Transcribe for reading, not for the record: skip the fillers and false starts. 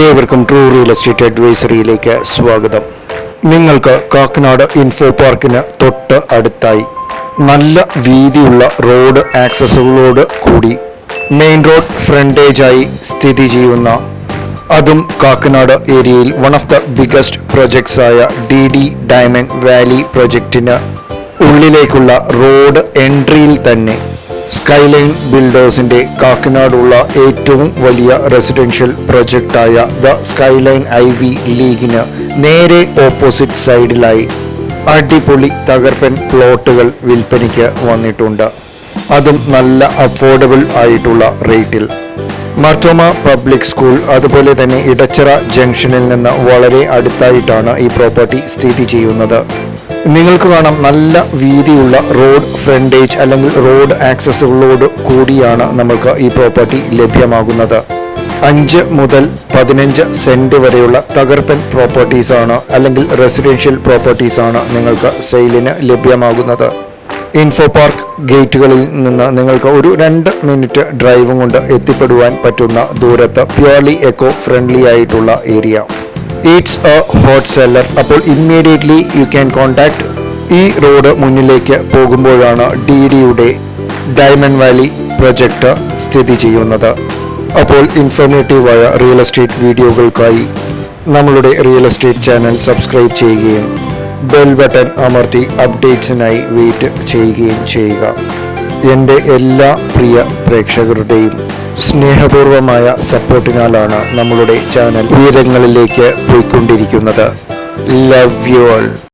ഏവർക്കും true real estate അഡ്വൈസറിയിലേക്ക് സ്വാഗതം. നിങ്ങൾക്ക് കാക്കനാട് ഇൻഫോ പാർക്കിന് തൊട്ട് അടുത്തായി നല്ല വീതിയുള്ള റോഡ് ആക്സസുകളോട് കൂടി മെയിൻ റോഡ് ഫ്രണ്ടേജായി സ്ഥിതി ചെയ്യുന്ന, അതും കാക്കനാട് ഏരിയയിൽ one of the biggest projects ആയ DD ഡയമണ്ട് വാലി പ്രൊജക്റ്റിന് ഉള്ളിലേക്കുള്ള റോഡ് എൻട്രിയിൽ തന്നെ സ്കൈലൈൻ ബിൽഡേഴ്സിന്റെ കാക്കനാടുള്ള ഏറ്റവും വലിയ റെസിഡൻഷ്യൽ പ്രൊജക്റ്റായ ദ സ്കൈലൈൻ ഐവി ലീഗിന് നേരെ ഓപ്പോസിറ്റ് സൈഡിലായി അടിപൊളി തകർപ്പൻ പ്ലോട്ടുകൾ വിൽപ്പനയ്ക്ക് വന്നിട്ടുണ്ട്. അതും നല്ല അഫോർഡബിൾ ആയിട്ടുള്ള റേറ്റിൽ. മർത്തോമ പബ്ലിക് സ്കൂൾ അതുപോലെ തന്നെ ഇടച്ചിറ ജംഗ്ഷനിൽ നിന്ന് വളരെ അടുത്തായിട്ടാണ് ഈ പ്രോപ്പർട്ടി സ്ഥിതി ചെയ്യുന്നത്. നിങ്ങൾക്ക് കാണാം, നല്ല വീതിയുള്ള റോഡ് ഫ്രണ്ടേജ് അല്ലെങ്കിൽ റോഡ് ആക്സസുകളോട് കൂടിയാണ് നമുക്ക് ഈ പ്രോപ്പർട്ടി ലഭ്യമാകുന്നത്. 5 മുതൽ 15 സെന്റ് വരെയുള്ള തകർപ്പൻ പ്രോപ്പർട്ടീസാണ് അല്ലെങ്കിൽ റെസിഡൻഷ്യൽ പ്രോപ്പർട്ടീസാണ് നിങ്ങൾക്ക് സെയിലിന് ലഭ്യമാകുന്നത്. ഇൻഫോ പാർക്ക് ഗേറ്റുകളിൽ നിന്ന് നിങ്ങൾക്ക് ഒരു 2 മിനിറ്റ് ഡ്രൈവും കൊണ്ട് എത്തിപ്പെടുവാൻ പറ്റുന്ന ദൂരത്ത് പ്യുവർലി എക്കോ ഫ്രണ്ട്ലി ആയിട്ടുള്ള area. It's A hot seller. അപ്പോൾ ഇമ്മീഡിയറ്റ്ലി യു ക്യാൻ കോൺടാക്ട്. ഈ റോഡ് മുന്നിലേക്ക് പോകുമ്പോഴാണ് DDയുടെ ഡയമണ്ട് വാലി പ്രൊജക്റ്റ് സ്ഥിതി ചെയ്യുന്നത്. അപ്പോൾ ഇൻഫോർമേറ്റീവായ റിയൽ എസ്റ്റേറ്റ് വീഡിയോകൾക്കായി നമ്മളുടെ റിയൽ എസ്റ്റേറ്റ് ചാനൽ സബ്സ്ക്രൈബ് ചെയ്യുകയും ബെൽ ബട്ടൺ അമർത്തി അപ്ഡേറ്റ്സിനായി വെയിറ്റ് ചെയ്യുകയും ചെയ്യുക. എൻ്റെ എല്ലാ പ്രിയ പ്രേക്ഷകരുടെയും സ്നേഹപൂർവമായ സപ്പോർട്ടിനാലാണ് നമ്മളുടെ ചാനൽ ഉയരങ്ങളിലേക്ക് പോയിക്കൊണ്ടിരിക്കുന്നത്. Love you all.